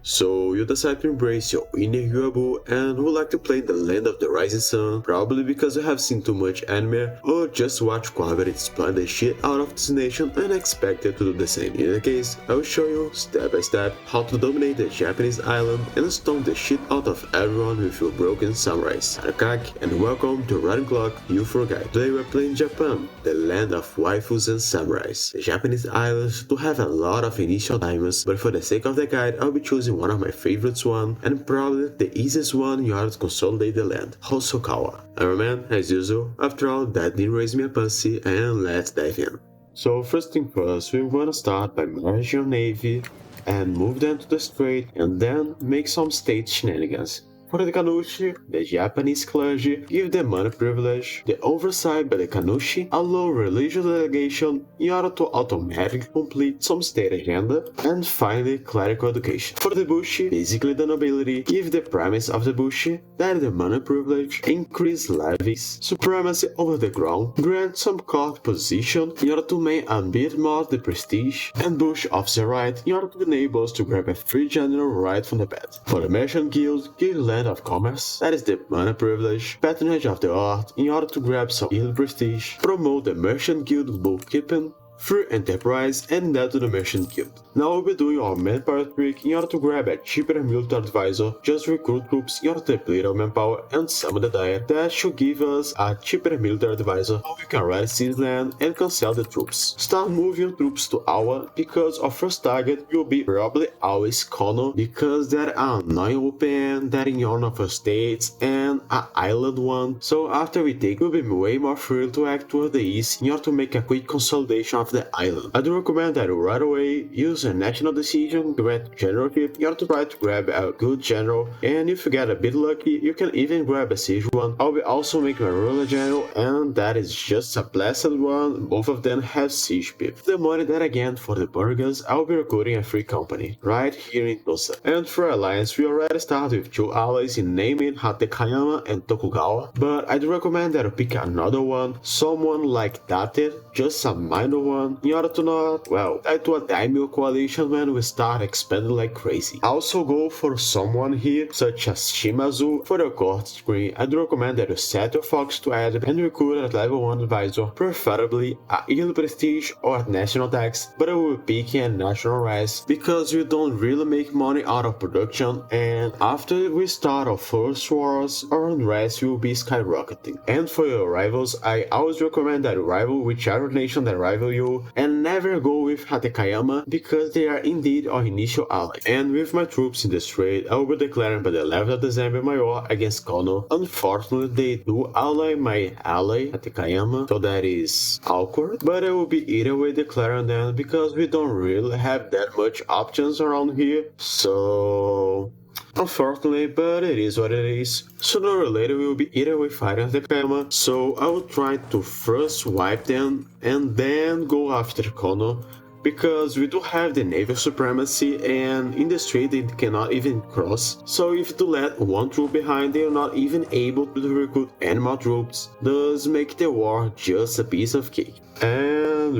So you decide to embrace your inner weaboo and would like to play in the land of the rising sun, probably because you have seen too much anime or just watch quality exploit the shit out of this nation and expect it to do the same. In any case, I will show you step by step how to dominate the Japanese island and stone the shit out of everyone with your broken samurais. Sandaiokaki, and welcome to Running Clock EU4 Guide. Today we're playing Japan, the land of waifus and samurais. The Japanese islands do have a lot of initial diamonds, but for the sake of the guide, I'll be choosing one of my favorites one, and probably the easiest one in order to consolidate the land, Hosokawa. Iron Man, as usual, after all, that didn't raise me a pussy, and let's dive in. So first thing first, we wanna start by merging your navy, and move them to the strait, and then make some state shenanigans. For the Kanushi, the Japanese clergy give the money privilege, the oversight by the Kanushi allow religious delegation in order to automatically complete some state agenda, and finally clerical education. For the Bushi, basically the nobility, give the premise of the Bushi that the money privilege, increase levies, supremacy over the ground, grant some court position in order to make a bit more the prestige, and Bush officer right in order to enable us to grab a free general right from the bed. For the merchant guild, give land of commerce, that is the money privilege, patronage of the art in order to grab some guild prestige, promote the merchant guild bookkeeping, free enterprise, and that to the merchant guild. Now we'll be doing our manpower trick in order to grab a cheaper military advisor, just recruit troops in order to deplete our manpower and summon the diet. That should give us a cheaper military advisor, how we can ride seize land and cancel the troops. Start moving troops to Awa, because our first target will be probably always Kono, because there are 9 open, that in one of our states, and an island one. So after we take, we'll be way more free to act toward the east in order to make a quick consolidation of the island. I do recommend that you right away use a national decision, grant generalship in order to try to grab a good general, and if you get a bit lucky, you can even grab a siege one. I'll be also making a ruler general, and that is just a blessed one, both of them have siege pip. The money that I get for the burgers, I'll be recruiting a free company, right here in Tosa. And for alliance, we already started with 2 allies in naming Hatekayama and Tokugawa, but I do recommend that you pick another one, someone like Date, just a minor one, in order to not, well, tie to a daimyo coalition when we start expanding like crazy. Also go for someone here, such as Shimazu. For the court screen, I do recommend that you set your focus to add and recruit at level 1 advisor, preferably a yearly prestige or at national tax, but I will be picking a national rise, because we don't really make money out of production, and after we start our first wars, our unrest will be skyrocketing. And for your rivals, I always recommend that you rival whichever nation that rival you, and never go with Hatekayama, because they are indeed our initial ally. And with my troops in the strait, I will be declaring by the 11th of December my war against Kono. Unfortunately, they do ally my ally Hatekayama, so that is awkward, but I will be either way declaring them, because we don't really have that much options around here, so unfortunately, but it is what it is. Sooner or later we will be either way fighting the Kama, so I will try to first wipe them and then go after Kono, because we do have the naval supremacy, and in the strait they cannot even cross, so if to let one troop behind, they are not even able to recruit any more troops, thus make the war just a piece of cake. And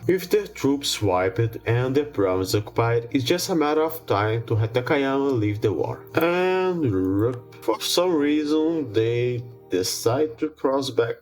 with the troops wiped and the province occupied, it's just a matter of time to have Takayama leave the war. And for some reason they decide to cross back.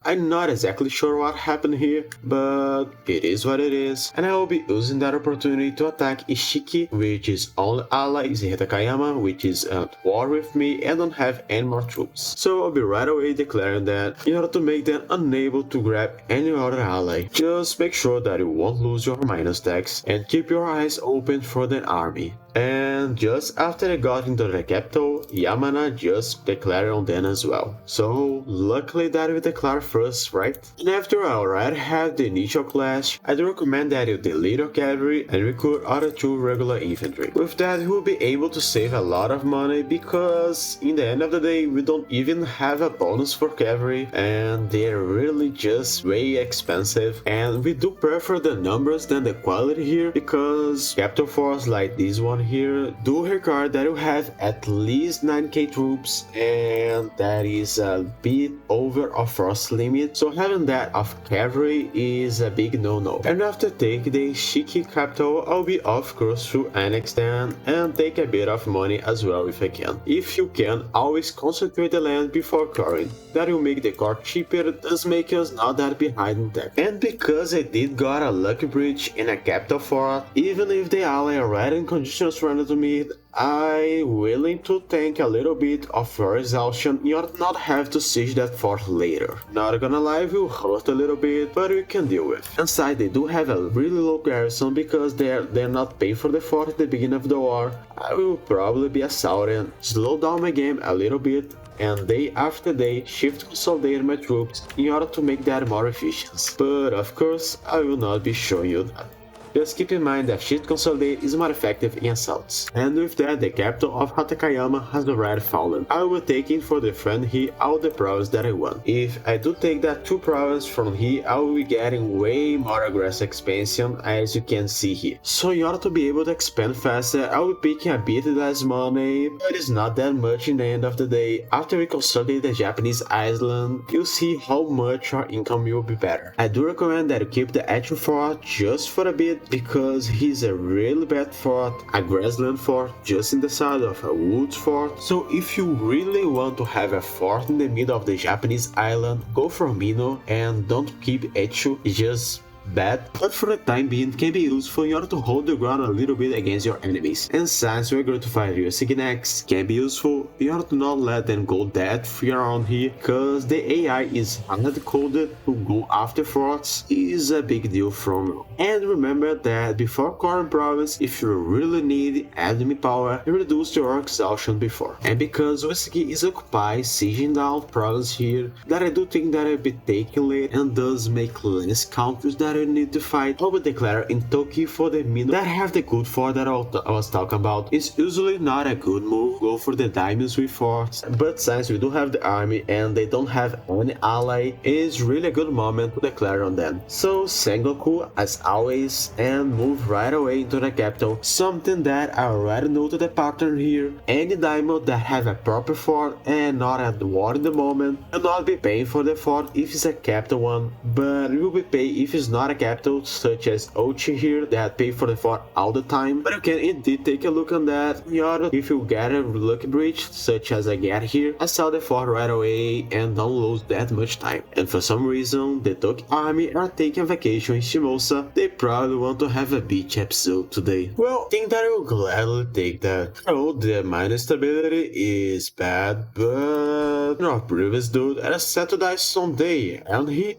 I'm not exactly sure what happened here, but it is what it is, and I will be using that opportunity to attack Ishiki, which is only ally is Hitakayama, which is at war with me and don't have any more troops. So I'll be right away declaring that in order to make them unable to grab any other ally. Just make sure that you won't lose your minus tax and keep your eyes open for the army. And just after I got into the capital, Yamana just declared on them as well. So luckily that we declare first, right? And after I already have the initial clash, I do recommend that you delete your cavalry and recruit other 2 regular infantry. With that, we will be able to save a lot of money, because in the end of the day, we don't even have a bonus for cavalry, and they're really just way expensive. And we do prefer the numbers than the quality here, because capital force like this one here do require that you have at least 9k troops, and that is a bit over of force limit, so having that of cavalry is a big no-no. And after take the Shiki capital, I'll be of course to annex them and take a bit of money as well if I can. If you can, always concentrate the land before coring. That will make the core cheaper, thus make us not that behind in tech. And because I did got a lucky breach in a capital fort, even if the ally already in conditions running to me, I'm willing to take a little bit of your exhaustion in order to not have to siege that fort later. Not gonna lie, it will hurt a little bit, but we can deal with. Inside, they do have a really low garrison because they're not paid for the fort at the beginning of the war. I will probably be assaulting, slow down my game a little bit, and day after day shift consolidating my troops in order to make that more efficient. But of course, I will not be showing you that. Just keep in mind that shift consolidate is more effective in assaults. And with that, the capital of Hatakayama has already fallen. I will take in for the friend here all the province that I want. If I do take that 2 provinces from here, I will be getting way more aggressive expansion as you can see here. So in order to be able to expand faster, I will be picking a bit less money, but it's not that much in the end of the day. After we consolidate the Japanese island, you'll see how much our income will be better. I do recommend that you keep the actual fort just for a bit, because he's a really bad fort, a grassland fort just in the side of a woods fort. So if you really want to have a fort in the middle of the Japanese island, go for Mino and don't keep Echu, it's just bad, but for the time being can be useful in order to hold the ground a little bit against your enemies. And since we're going to fight Ryuseki next, can be useful in order to not let them go dead free around here, cause the AI is hard coded to go after forts is a big deal from now. And remember that before Koran province, if you really need enemy power, you reduce your exhaustion before. And because Ryuseki is occupied sieging down province here, that I do think that I'll be taking late and does make less countries that you need to fight, I will declare in Toki for the Mino that have the good fort that I was talking about. It's usually not a good move, go for the diamonds with forts, but since we do have the army and they don't have any ally, it's really a good moment to declare on them. So Sengoku as always and move right away into the capital, something that I already noted the pattern here. Any diamond that have a proper fort and not at war in the moment will not be paying for the fort if it's a capital one, but will be paid if it's not a capital, such as Ochi here that pay for the fort all the time. But you can indeed take a look on that in order if you get a lucky breach such as I get here, I sell the fort right away and don't lose that much time. And for some reason the Toki army are taking vacation in Shimosa, they probably want to have a beach episode today. Well, I think that I will gladly take that. Oh, the minor stability is bad, but our previous dude had set to die someday and he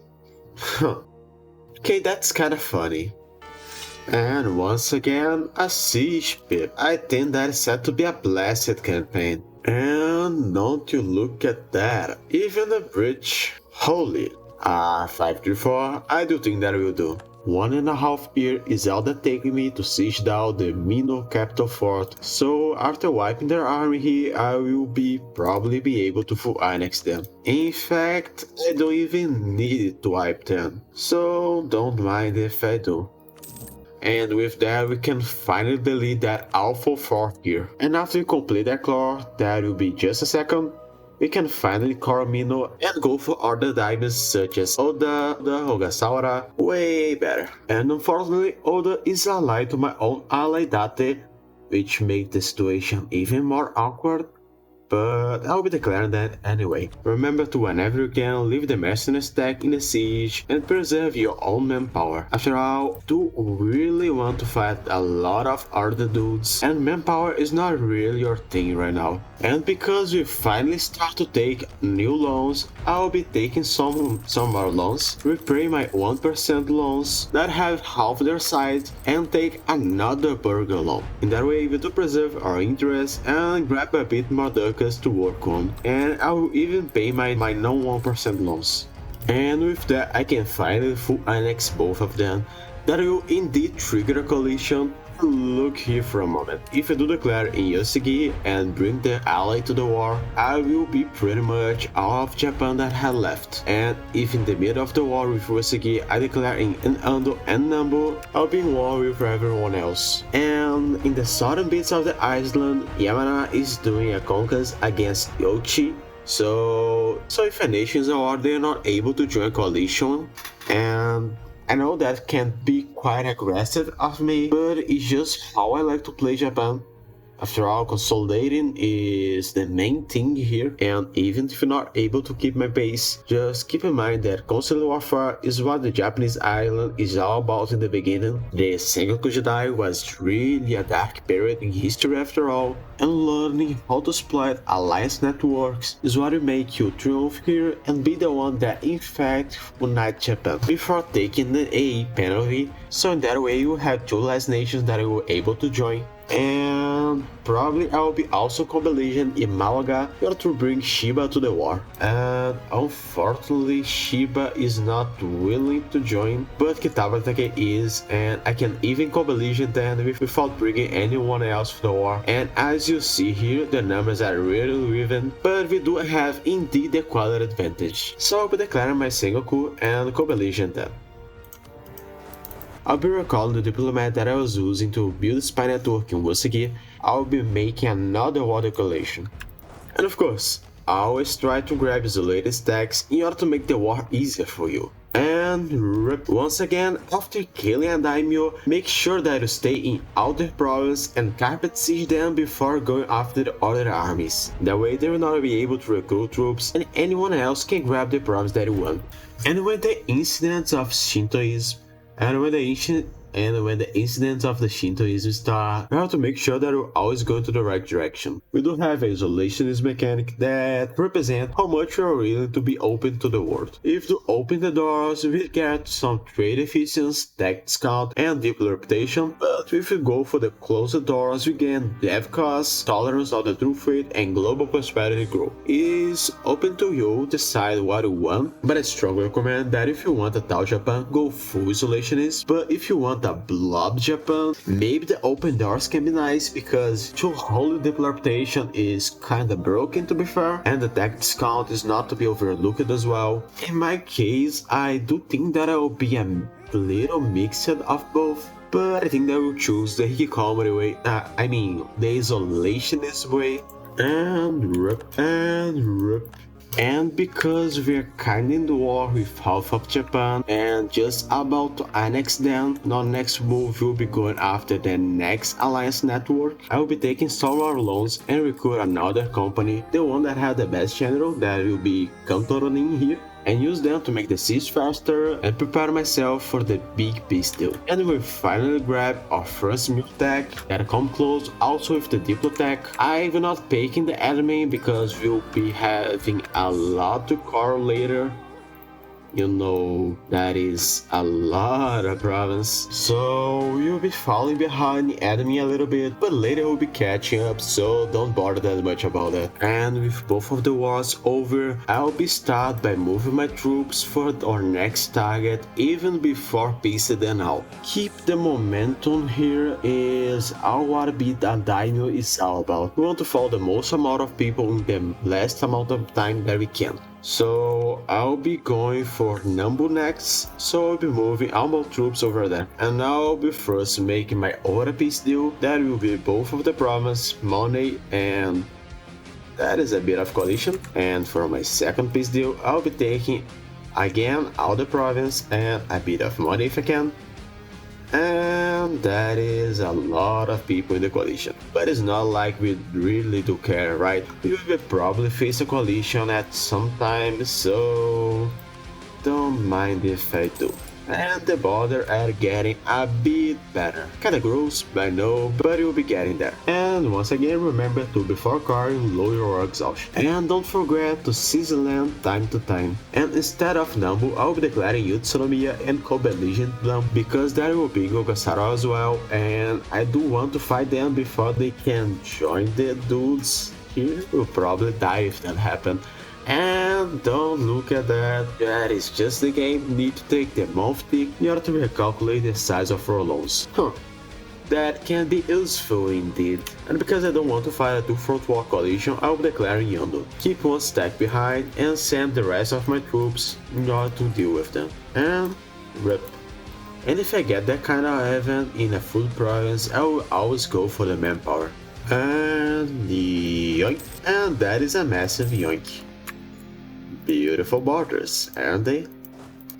okay, that's kinda funny. And once again, a siege pip. I think that is set to be a blasted campaign. And don't you look at that, even the bridge. Holy. 534, I do think that will do. 1.5 years is all that takes me to siege down the Mino capital fort, so after wiping their army here, I will probably be able to full annex them. In fact, I don't even need to wipe them, so don't mind if I do. And with that, we can finally delete that awful fort here. And after we complete that core, that will be just a second, we can finally core Mino and go for other diamonds such as Oda, Ogasawa, way better. And unfortunately, Oda is allied to my own ally Date, which makes the situation even more awkward, but I'll be declaring that anyway. Remember to whenever you can, leave the mercenary stack in the siege and preserve your own manpower. After all, do really want to fight a lot of other dudes, and manpower is not really your thing right now. And because we finally start to take new loans, I'll be taking some more loans, repay my 1% loans that have half their size, and take another burger loan. In that way, we do preserve our interest and grab a bit more ducats to work on, and I will even pay my non-1% loans. And with that, I can finally full annex both of them. That will indeed trigger a coalition. Look here for a moment. If I do declare in Yosegi and bring the ally to the war, I will be pretty much all of Japan that had left. And if in the middle of the war with Yosegi I declare in Ando and Nambu, I'll be in war with everyone else. And in the southern bits of the island, Yamana is doing a conquest against Yochi, So if a nation is at war, they are not able to join coalition, and I know that can be quite aggressive of me, but it's just how I like to play Japan. After all, consolidating is the main thing here, and even if you're not able to keep my base, just keep in mind that constant warfare is what the Japanese island is all about in the beginning. The Sengoku Jidai was really a dark period in history after all, and learning how to split alliance networks is what will make you triumph here and be the one that in fact unite Japan before taking the A penalty, so in that way you have two less nations that you were able to join. And probably I will be also co-belligerent in Malaga in order to bring Shiba to the war. And unfortunately Shiba is not willing to join, but Kitabatake is, and I can even co-belligerent them without bringing anyone else to the war. And as you see here, the numbers are really even, but we do have indeed the quality advantage. So I'll be declaring my Sengoku and co-belligerent them. I'll be recalling the diplomat that I was using to build spy network in Wasagi. I'll be making another water coalition. And of course, I always try to grab isolated stacks in order to make the war easier for you. And once again, after killing a daimyo, make sure that you stay in outer province and carpet siege them before going after the other armies. That way they will not be able to recruit troops and anyone else can grab the province that you want. And when the incidents of Shintoism And when the incidents of the Shintoism start, we have to make sure that we're always going to the right direction. We do have an isolationist mechanic that represents how much we are willing to be open to the world. If you open the doors, we get some trade efficiency, tech discount, and deep reputation, but if we go for the closed doors, we gain dev costs, tolerance of the truth rate, and global prosperity growth. It's open to you decide what you want, but I strongly recommend that if you want a Tao Japan, go full isolationist, but if you want a blob Japan, maybe the open doors can be nice because to hold the reputation is kinda broken to be fair, and the tech discount is not to be overlooked as well. In my case, I do think that I will be a little mixed of both, but I think that I will choose the hikikomori way, the isolationist way, and because we're kinda in the war with half of Japan and just about to annex them, our next move will be going after the next alliance network. I will be taking some more loans and recruit another company, the one that had the best general, that will be Kantoronin here, and use them to make the siege faster and prepare myself for the big peace deal. And we finally grab our first milk tech that come close also with the Diplotech. I will not pick in the admin because we'll be having a lot to cover later. You know, that is a lot of province. So we'll be falling behind the enemy a little bit, but later we'll be catching up, so don't bother that much about that. And with both of the wars over, I'll be start by moving my troops for our next target even before peace then out. Keep the momentum here is all what beat a daimyo is all about. We want to follow the most amount of people in the last amount of time that we can. So I'll be going for Nambu next, so I'll be moving all my troops over there. And now I'll be first making my other peace deal, that will be both of the province, money, and that is a bit of coalition. And for my second peace deal, I'll be taking again all the province and a bit of money if I can. And that is a lot of people in the coalition, but it's not like we really do care, right? We will probably face a coalition at some time, so don't mind if I do. And the border are getting a bit better. Kinda gross, I know, but you'll be getting there. And once again, remember to before carrying, lower your exhaustion. And don't forget to seize land time to time. And instead of Nambu, I'll be declaring Utsunomiya and co-belligerent them, because there will be Gogasara as well, and I do want to fight them before they can join the dudes here. We'll probably die if that happens. And don't look at that, that is just the game. Need to take the month tick in order to recalculate the size of our loans. That can be useful indeed. And because I don't want to fight a two-front war coalition, I'll be declaring Yando. Keep one stack behind and send the rest of my troops in order to deal with them. And rip. And if I get that kind of event in a full province, I will always go for the manpower. And yoink. And that is a massive yoink. Beautiful borders, aren't they?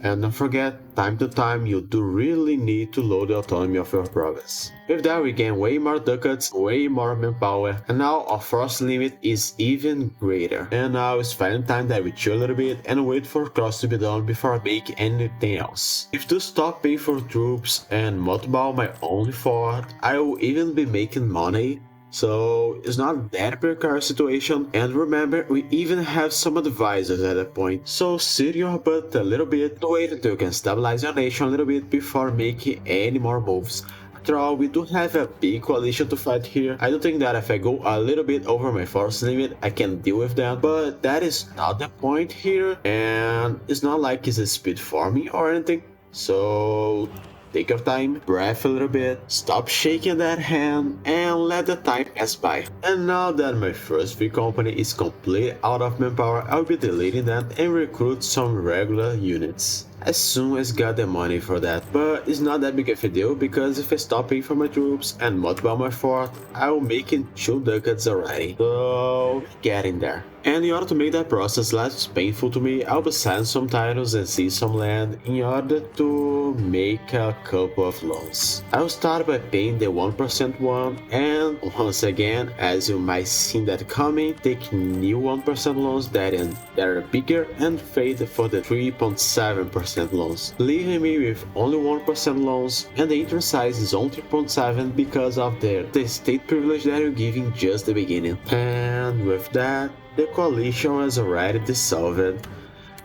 And don't forget, time to time you do really need to load the autonomy of your province. With that we gain way more ducats, way more manpower, and now our force limit is even greater. And now it's finally time that we chill a little bit and wait for cross to be done before I make anything else. If to stop paying for troops and multiply my own fort, I will even be making money. So it's not that precarious situation, and remember, we even have some advisors at that point. So sit your butt a little bit, wait until you can stabilize your nation a little bit before making any more moves. After all, we do have a big coalition to fight here. I do think that if I go a little bit over my force limit, I can deal with that, but that is not the point here, and it's not like it's a speed farming or anything. So take your time, breath a little bit, stop shaking that hand, and let the time pass by. And now that my first free company is completely out of manpower, I'll be deleting that and recruit some regular units as soon as got the money for that. But it's not that big of a deal, because if I stop paying for my troops and multiply my fort, I'll make it 2 ducats already. So getting there. And in order to make that process less painful to me, I'll be selling some titles and see some land in order to make a couple of loans. I'll start by paying the 1% one, and once again, as you might see that coming, take new 1% loans that are bigger and fade for the 3.7% loans, leaving me with only 1% loans, and the interest size is on 3.7 because of the state privilege that you're giving just the beginning. And with that, the coalition was already dissolved,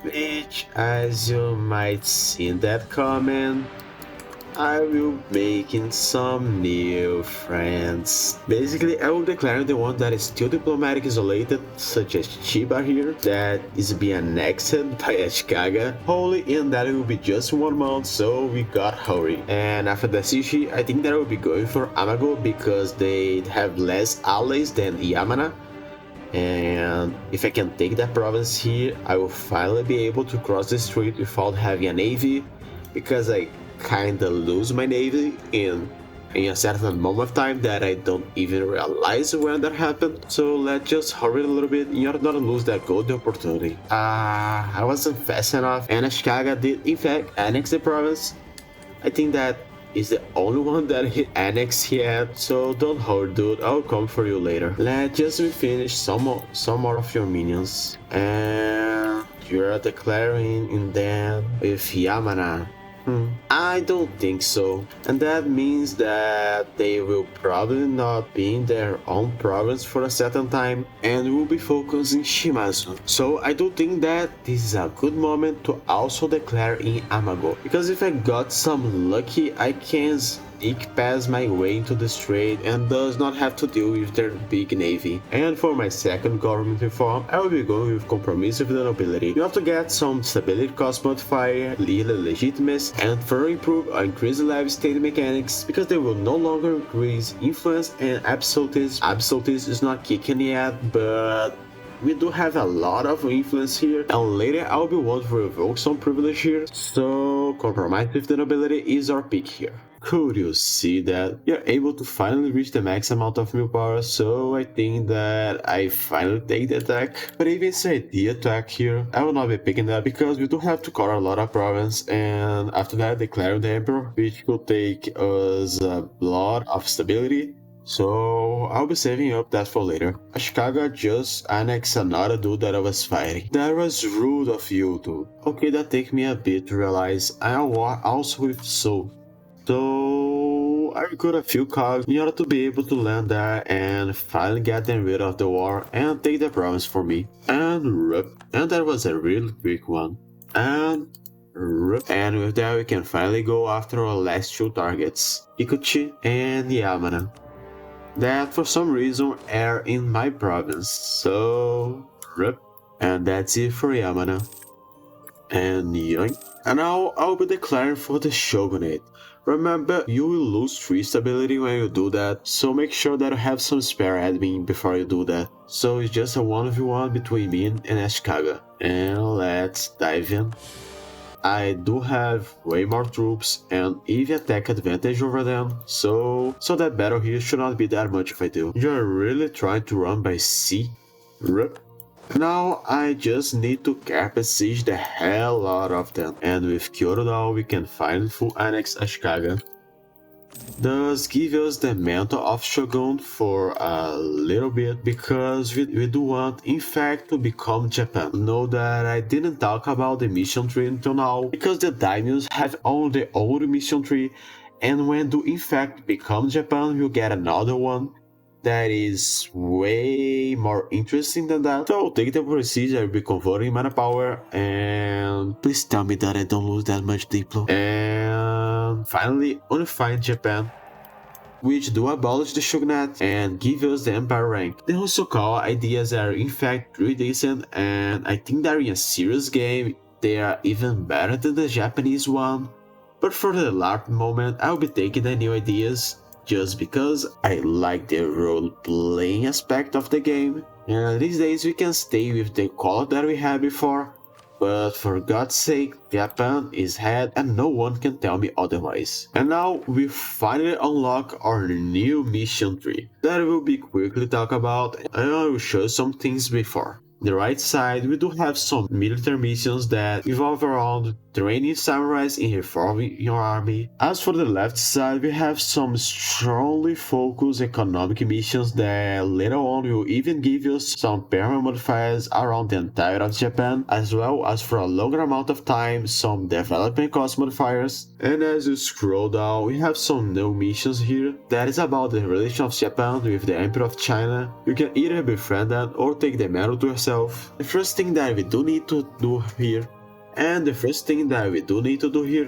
which, as you might see that coming, I will making some new friends. Basically, I will declare the one that is still diplomatic isolated, such as Chiba here, that is being annexed by Ashikaga. Holy, and that will be just 1 month, so we got hurry. And after the Sushi, I think that I will be going for Amago because they have less allies than Yamana. And if I can take that province here, I will finally be able to cross the strait without having a navy, because I kinda lose my navy in a certain moment of time that I don't even realize when that happened. So let's just hurry a little bit in order not to lose that golden opportunity. I wasn't fast enough, and Ashikaga did in fact annex the province. I think that is the only one that he annexed yet, so don't hurry dude, I'll come for you later. Let's just finish some more of your minions. And you're declaring in them with Yamana. I don't think so, and that means that they will probably not be in their own province for a certain time and will be focused in Shimazu. So I do think that this is a good moment to also declare in Amago, because if I got some lucky, I can sneak past my way into the strait and does not have to deal with their big navy. And for my second government reform, I will be going with compromise with the nobility. You have to get some stability cost modifier, legal legitimacy, and further improve or increase the levy state mechanics, because they will no longer increase influence and absolutism. Absolutism is not kicking yet, but we do have a lot of influence here, and later I'll be wanting to revoke some privilege here, so compromise with the nobility is our pick here. Could you see that? We are able to finally reach the max amount of willpower, so I think that I finally take the attack. But even say the attack here, I will not be picking that because we do have to cover a lot of province, and after that declare the emperor, which could take us a lot of stability. So I'll be saving up that for later. Ashikaga just annexed another dude that I was fighting. That was rude of you, dude. Okay, that takes me a bit to realize I am also with Soul. So I recruit a few cogs in order to be able to land there and finally get them rid of the war and take the province for me. And that was a real quick one. And with that we can finally go after our last 2 targets, Ikuchi and Yamana, that for some reason are in my province. So and that's it for Yamana. And yoink. And now I'll be declaring for the shogunate. Remember, you will lose 3 stability when you do that, so make sure that you have some spare admin before you do that. So it's just a 1v1 between me and Ashikaga. And let's dive in. I do have way more troops and even attack advantage over them, so that battle here should not be that much of a deal. You're really trying to run by sea? Now I just need to carpet siege the hell out of them, and with Kyoto now we can finally full annex Ashikaga. Thus give us the mantle of Shogun for a little bit because we do want in fact to become Japan. Know that I didn't talk about the mission tree until now because the daimyos have only the old mission tree, and when do in fact become Japan you get another one that is way more interesting than that. So take the procedure, I'll be converting mana power, and please tell me that I don't lose that much Diplo. And finally unifying Japan, which do abolish the shogunate and give us the empire rank. The Hosokawa ideas are in fact pretty decent, and I think that in a serious game they are even better than the Japanese one. But for the LARP moment, I'll be taking the new ideas just because I like the role-playing aspect of the game. And these days we can stay with the quality that we had before, but for God's sake, Japan is head and no one can tell me otherwise. And now we finally unlock our new mission tree that will be quickly talk about, and I will show some things before. The right side, we do have some military missions that revolve around training samurais in reforming your army. As for the left side, we have some strongly focused economic missions that later on will even give you some permanent modifiers around the entire of Japan, as well as for a longer amount of time some development cost modifiers. And as you scroll down, we have some new missions here that is about the relation of Japan with the Emperor of China. You can either befriend them or take the medal to yourself. The first thing that we do need to do here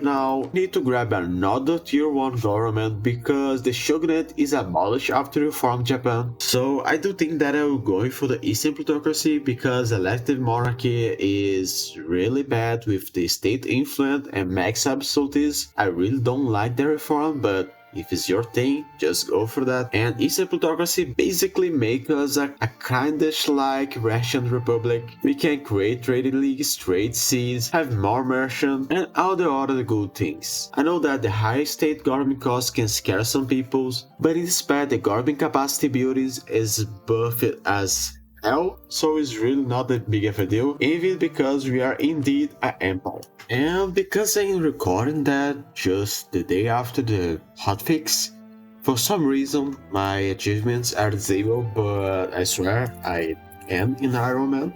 now, we need to grab another tier 1 government because the shogunate is abolished after you form Japan. So I do think that I will go for the Eastern plutocracy because elective monarchy is really bad with the state influence and max absolutism. I really don't like the reform, but if it's your thing, just go for that. And Eastern plutocracy basically make us a kindish like Russian republic. We can create trading leagues, trade seas, have more merchants, and all the other good things. I know that the high state government costs can scare some peoples, but instead the government capacity building is buffed as hell, so it's really not that big of a deal, even because we are indeed an empire. And because I'm recording that just the day after the hotfix, for some reason my achievements are disabled, but I swear I am in Iron Man.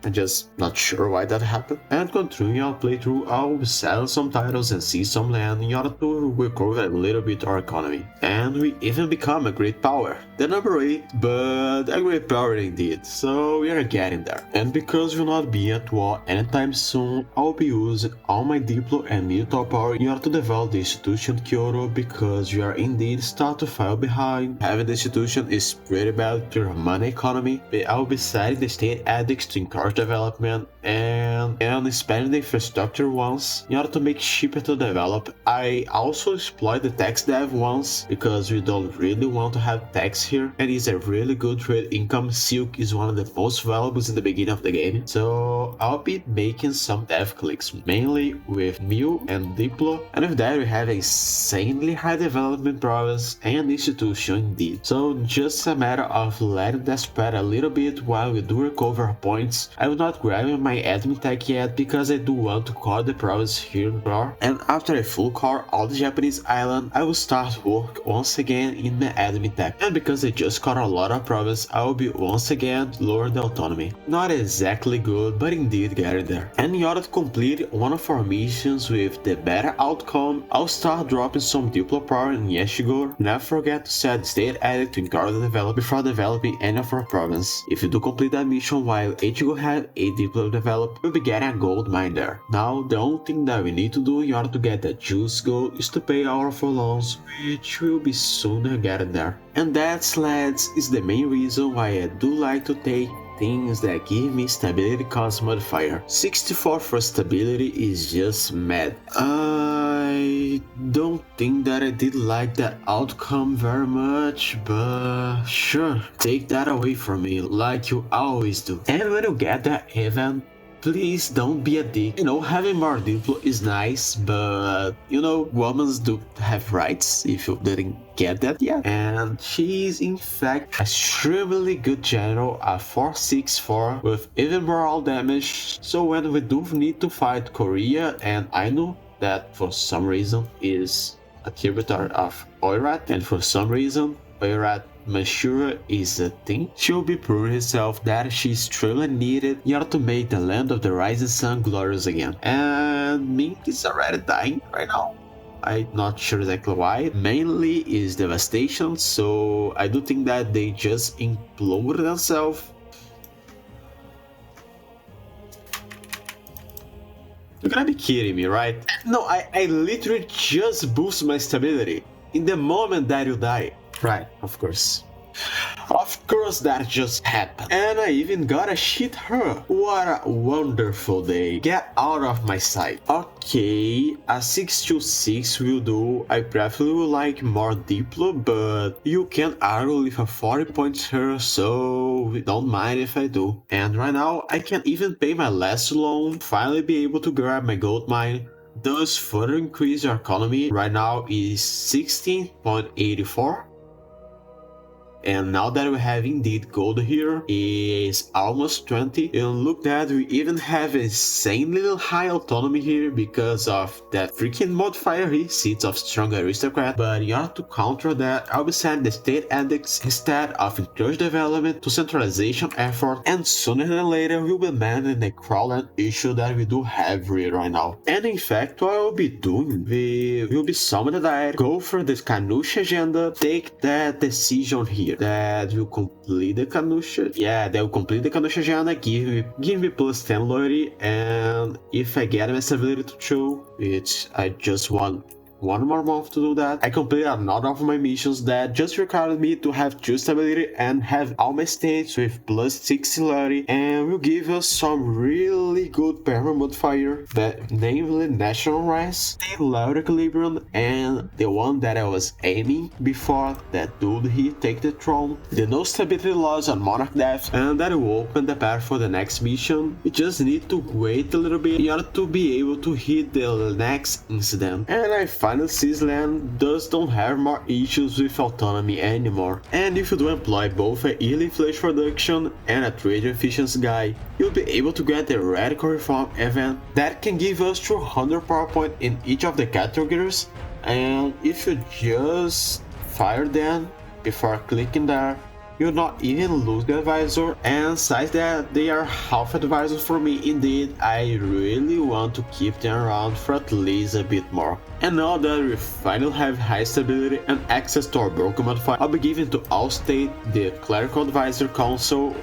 I'm just not sure why that happened. And continuing our playthrough, I'll sell some titles and see some land in order to recover a little bit our economy. And we even become a great power. The number 8, but a great power indeed, so we are getting there. And because we'll not be at war anytime soon, I'll be using all my Diplo and military power in order to develop the institution Kyoto because we are indeed start to fall behind. Having the institution is pretty bad to your money economy, but I'll be setting the state edicts to encourage development and expanding the infrastructure once in order to make it cheaper to develop. I also exploit the tax dev once because we don't really want to have tax here, and it's a really good trade income. Silk is one of the most valuables in the beginning of the game, so I'll be making some dev clicks mainly with Mew and Diplo, and with that we have a insanely high development progress and institution indeed. So just a matter of letting that spread a little bit while we do recover points. I will not grab my admin tech yet because I do want to core the province here in core, and after I full core all the Japanese island, I will start work once again in my admin tech. And because I just got a lot of province, I will be once again lower the autonomy. Not exactly good, but indeed getting there. And in order to complete one of our missions with the better outcome, I'll start dropping some Diplo power in Yashigor. Never forget to set state edit to encourage the develop before developing any of our province. If you do complete that mission while Ichigo have a Diplo develop, we'll be getting a gold mine there. Now the only thing that we need to do in order to get that juice gold is to pay our for loans, which will be sooner getting there. And that, lads, is the main reason why I do like to take things that give me stability cost modifier. 64 for stability is just mad. I don't think that I did like that outcome very much, but sure, take that away from me like you always do. And when you get that event, please don't be a dick. You know, having more diplo is nice, but you know, women do have rights, if you didn't get that yet. And she is in fact a extremely good general, a 464 with even more damage. So when we do need to fight Korea and Ainu, that for some reason is a tributary of Oirat, and for some reason Oirat Manchuria is a thing, she'll be proving herself that she's truly needed in order to make the land of the rising sun glorious again. And Mink is already dying right now. I'm not sure exactly why. Mainly is devastation, so I do think that they just imploded themselves. You're gonna be kidding me, right? No, I literally just boost my stability in the moment that you die. Right, of course. Of course that just happened. And I even got a shit her. What a wonderful day. Get out of my sight. Okay, a 626 will do. I preferably would like more Diplo, but you can argue with a 40 points her, so don't mind if I do. And right now, I can even pay my last loan, finally be able to grab my gold mine, thus further increase your economy. Right now is 16.84. And now that we have indeed gold here, is almost 20. And look that we even have insanely high autonomy here because of that freaking modifier here, Seeds of Strong Aristocrat. But in order to counter that, I'll be setting the state edicts instead of encourage development to centralization effort, and sooner than later we'll be managing the crawland issue that we do have here right now. And in fact, what I'll be doing, we will be summon the diet, go for this Kanush agenda, take that decision here. That will complete the Kanusha. Yeah, that will complete the Kanusha agenda, give me plus 10 loyalty, and if I get my stability to 2, which I just want one more month to do that, I completed another of my missions that just required me to have 2 stability and have all my states with plus 6 loyalty, and will give us some really good perma modifier, that namely National Rise, the Loud Equilibrium, and the one that I was aiming before, that dude he take the throne, the no stability loss on Monarch Death, and that will open the path for the next mission. We just need to wait a little bit in order to be able to hit the next incident. And I finally Ceasland thus don't have more issues with autonomy anymore. And if you do employ both a yearly flesh production and a trade efficiency guy, you'll be able to get the Radical Reform event that can give us 200 power point in each of the categories. And if you just fire them before clicking there, you'll not even lose the advisor, and besides that, they are half advisor for me. Indeed, I really want to keep them around for at least a bit more. And now that we finally have high stability and access to our broken modifier, I'll be giving to all state the Clerical Advisor Council,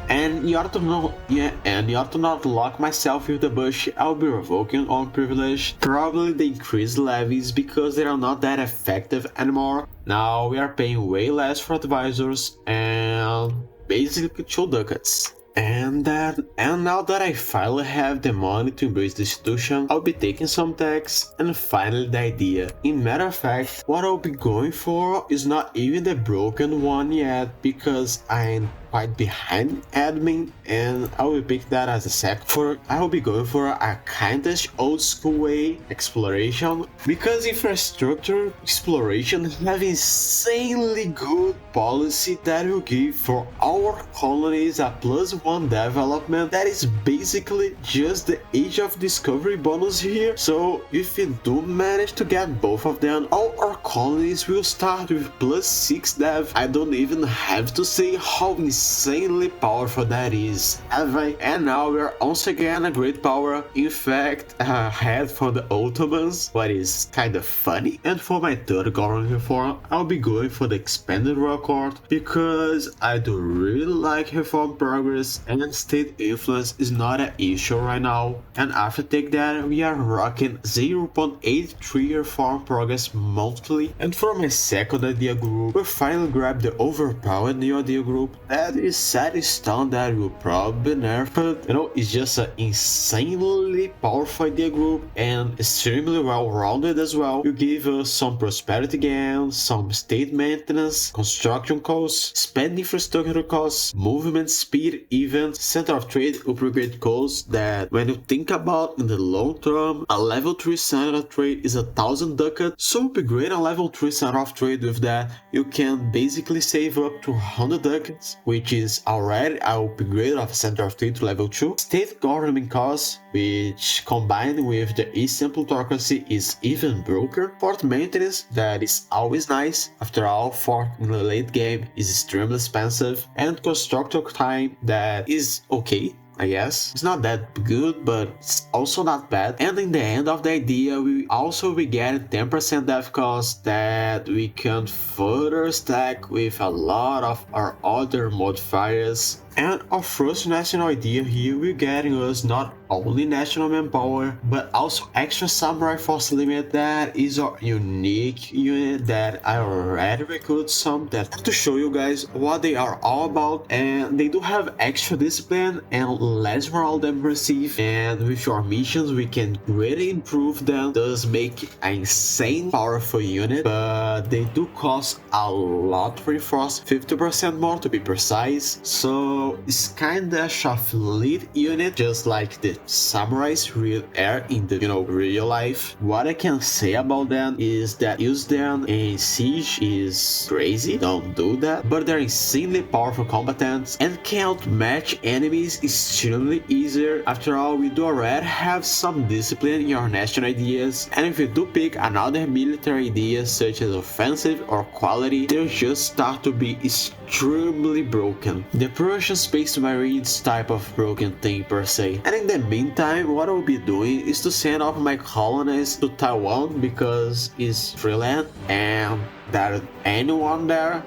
and in order to not lock myself with the bush, I'll be revoking on privilege, probably the increased levies because they are not that effective anymore. Now we are paying way less for advisors and basically 2 ducats. And now that I finally have the money to embrace the institution, I'll be taking some tax, and finally the idea. In matter of fact, what I'll be going for is not even the broken one yet, because I'm quite behind admin, and I will pick that as a sec. I will be going for a kinda old school way exploration, because infrastructure exploration have insanely good policy that will give for our colonies a +1 development that is basically just the Age of Discovery bonus here. So if you do manage to get both of them, all our colonies will start with +6 dev. I don't even have to say how insanely powerful that is, have I? And now we're once again a great power, in fact ahead for the Ottomans, what is kind of funny. And for my 3rd government reform, I'll be going for the expanded royal court, because I do really like reform progress and state influence is not an issue right now. And after take that, we are rocking 0.83 reform progress monthly. And for my 2nd idea group, we finally grabbed the overpowered new idea group that that is set in stone that will probably be nerfed. You know, it's just an insanely powerful idea group and extremely well-rounded as well. You give us some prosperity gain, some state maintenance, construction costs, spend infrastructure costs, movement speed, even center of trade upgrade costs that when you think about in the long term, a level 3 center of trade is 1,000 ducats. So upgrade a level 3 center of trade with that, you can basically save up to 100 ducats, which is already an upgrade of center of trade to level 2. State government costs, which combined with the Eastern plutocracy is even broken. Fort maintenance, that is always nice. After all, fort in the late game is extremely expensive. And constructor time, that is okay, I guess. It's not that good, but it's also not bad. And in the end of the idea, we also be getting 10% dev cost that we can further stack with a lot of our other modifiers. And our first national idea here will getting us not only national manpower, but also extra samurai force limit. That is our unique unit that I already recruited some that to show you guys what they are all about. And they do have extra discipline and less morale than receive. And with your missions, we can really improve them. Does make an insane powerful unit, but they do cost a lot to reinforce, 50% more to be precise. So it's kinda a fleet unit, just like the samurais real are in the real life. What I can say about them is that use them in siege is crazy, don't do that, but they're insanely powerful combatants and can outmatch enemies extremely easier. After all, we do already have some discipline in our national ideas, and if you do pick another military idea such as offensive or quality, they'll just start to be extremely broken. The Prussian Space Marines type of broken thing per se. And in the meantime, what I'll be doing is to send off my colonies to Taiwan because it's free land and there's anyone there.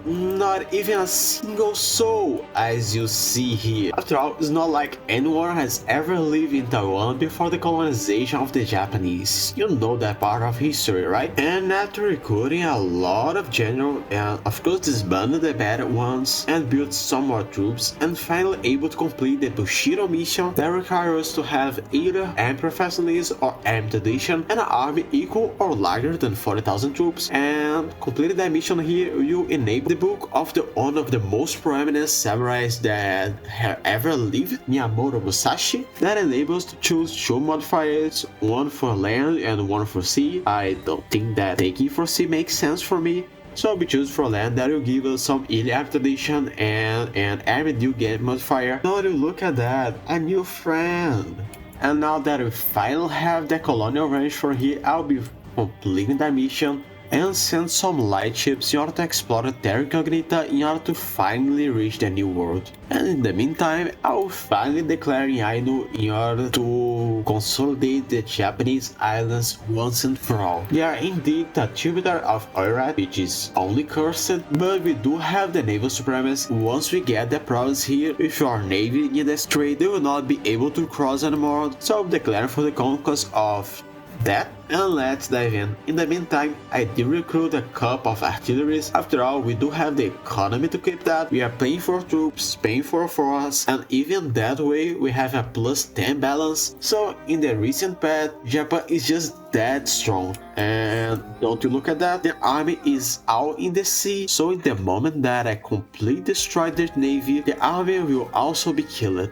Not even a single soul, as you see here. After all, it's not like anyone has ever lived in Taiwan before the colonization of the Japanese. You know that part of history, right? And after recruiting a lot of generals and of course disbanded the bad ones and built some more troops and finally able to complete the Bushido mission that requires us to have either armed professionalism or armed tradition and an army equal or larger than 40,000 troops. And completing that mission here, you enable the book of one of the most prominent samurais that have ever lived, Miyamoto Musashi, that enables to choose two modifiers, one for land and one for sea. I don't think that taking for sea makes sense for me, so I'll be choosing for land. That will give us some Iliad tradition and an army new game modifier. Now you look at that, a new friend. And now that we finally have the colonial range for here, I'll be completing that mission and send some light ships in order to explore the Terra Incognita in order to finally reach the new world. And in the meantime, I will finally declare Ainu in order to consolidate the Japanese islands once and for all. They are indeed a tributary of Oirat, which is only cursed, but we do have the naval supremacy. Once we get the province here, with our navy in the strait, they will not be able to cross anymore, so I'll declare for the conquest of that, and let's dive in. In the meantime, I did recruit a couple of artilleries. After all, we do have the economy to keep that. We are paying for troops, paying for force, and even that way we have a plus 10 balance. So in the recent patch, Japan is just that strong. And don't you look at that, the army is out in the sea, so in the moment that I completely destroy their navy, the army will also be killed.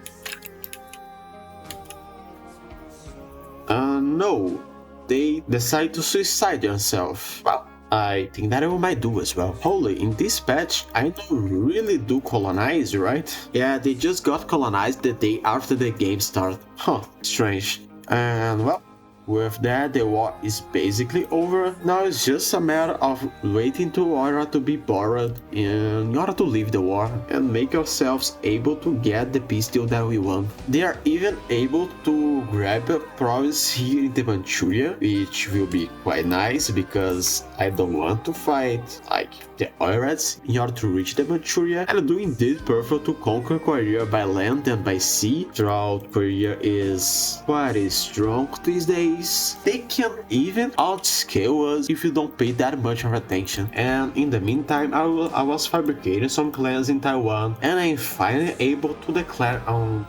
No. They decide to suicide themselves. Well, I think that I might do as well. Holy, in this patch, I don't really do colonize, right? Yeah, they just got colonized the day after the game started. Huh, strange. And well, with that, the war is basically over. Now it's just a matter of waiting to order to be borrowed in order to leave the war and make ourselves able to get the peace deal that we want. They are even able to grab a province here in the Manchuria, which will be quite nice because I don't want to fight like the Oirats in order to reach the Manchuria, and do indeed prefer to conquer Korea by land than by sea. Throughout Korea is quite strong these days. place, they can even outscale us if you don't pay that much of attention. And in the meantime, I was fabricating some clans in Taiwan, and I'm finally able to declare on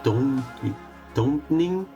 Dongning,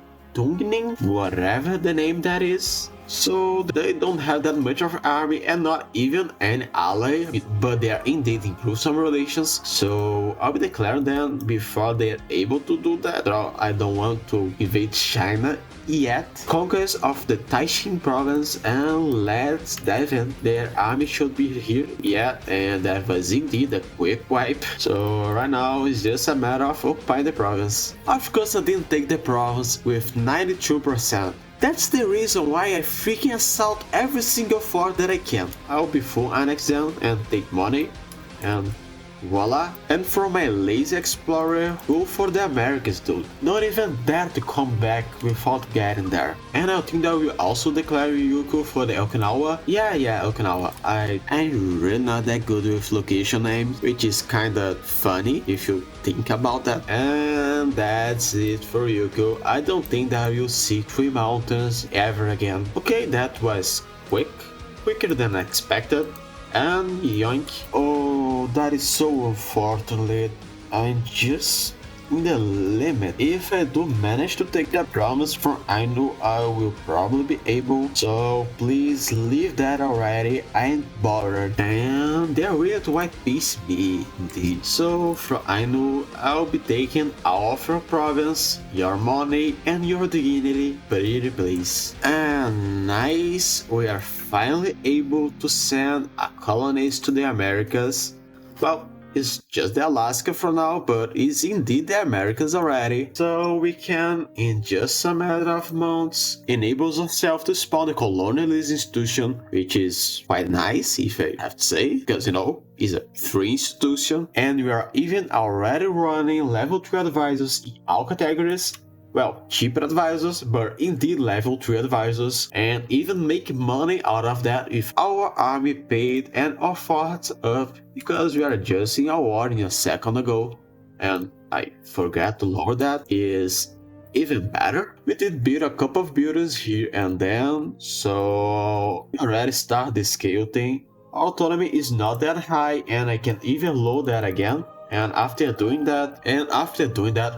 whatever the name that is. So they don't have that much of an army and not even an ally, but they are indeed improve some relations. So I'll be declaring them before they're able to do that. I don't want to invade China yet. Conquest of the Taixing province, and let's dive in. Their army should be here, yeah, and that was indeed a quick wipe. So right now it's just a matter of occupying the province. Of course I didn't take the province with 92%. That's the reason why I freaking assault every single fort that I can. I'll be full annex them and take money, and voila. And for my lazy explorer, go for the Americas, dude. Not even dare to come back without getting there. And I think that we also declare Ryukyu for the Okinawa. Yeah, Okinawa. I'm really not that good with location names, which is kinda funny if you think about that. And that's it for Ryukyu. I don't think that you'll see 3 mountains ever again. Okay, that was quicker than expected. And yoink. Oh, that is so unfortunate. I'm just in the limit. If I do manage to take that promise from Ainu, I will probably be able. So please leave that already. I ain't bothered. And they're ready to white piece me, indeed. So from Ainu, I'll be taking all of your province, your money, and your dignity. Pretty please. And nice, we are finally able to send a colonies to the Americas. Well, it's just the Alaska for now, but it's indeed the Americas already. So we can, in just a matter of months, enable ourselves to spawn a colonialist institution, which is quite nice, if I have to say, because you know, it's a free institution. And we are even already running level 3 advisors in all categories. Well, cheaper advisors, but indeed level 3 advisors, and even make money out of that if our army paid and our forts up, because we are adjusting our warning a second ago, and I forgot to lower that, is even better. We did build a couple of buildings here and then, so we already start the scale thing. Autonomy is not that high, and I can even load that again. And after doing that,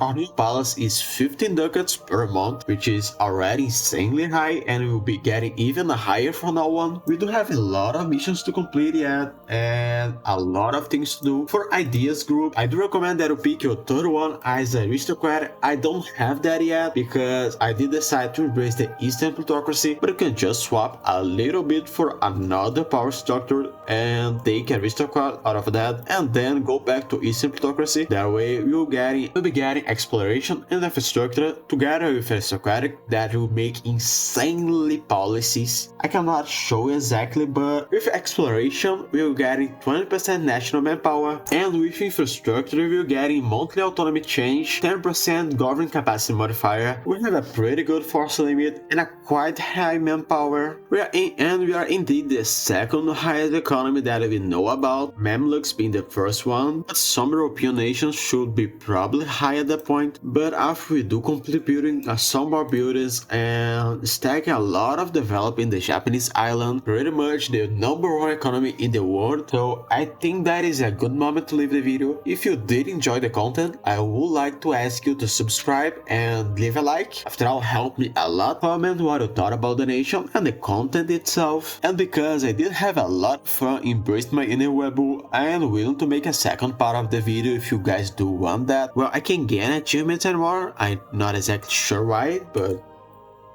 our new palace is 15 ducats per month, which is already insanely high, and we will be getting even higher from now on. We do have a lot of missions to complete yet, and a lot of things to do. For ideas group, I do recommend that you pick your third one as aristocrat. I don't have that yet because I did decide to embrace the Eastern plutocracy, but you can just swap a little bit for another power structure and take aristocrat out of that, and then go back to Eastern plutocracy. That way we'll be getting exploration and infrastructure together with aristocratic that will make insanely policies. I cannot show exactly, but with exploration we'll getting 20% national manpower, and with infrastructure we're getting monthly autonomy change, 10% government capacity modifier. We have a pretty good force limit and a quite high manpower. We are indeed the second highest economy that we know about, Mamluks being the first one, but some European nations should be probably high at that point. But after we do complete building some more buildings and stack a lot of developing the Japanese island, pretty much the #1 economy in the world. So I think that is a good moment to leave the video. If you did enjoy the content, I would like to ask you to subscribe and leave a like. After all, help me a lot. Comment what you thought about the nation and the content itself. And because I did have a lot of fun embracing my inner weaboo, I am willing to make a second part of the video if you guys do want that. Well, I can gain achievements and more. I'm not exactly sure why, but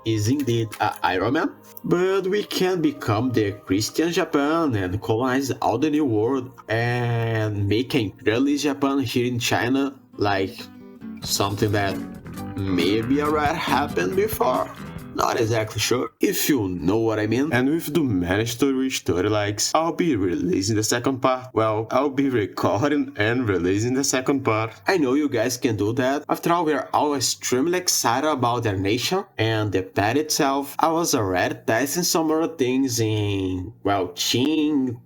is indeed a Iron Man. But we can become the Christian Japan and colonize all the new world and make an imperialist Japan here in China, like something that maybe already happened before. Not exactly sure, if you know what I mean. And if you do manage to reach 30 likes, I'll be releasing the second part. Well, I'll be recording and releasing the second part. I know you guys can do that. After all, we are all extremely excited about their nation and the pet itself. I was already testing some other things in, well, Qing,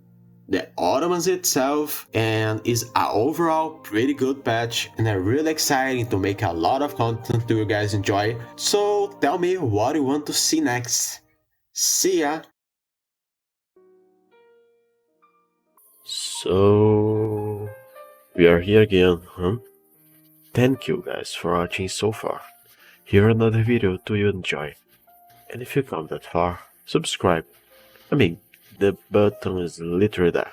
the Ottomans itself, and is a overall pretty good patch, and I'm really excited to make a lot of content to you guys enjoy. So tell me what you want to see next. See ya! So we are here again, huh? Thank you guys for watching so far. Here another video to you enjoy. And if you come that far, subscribe. I mean, the button is literally there.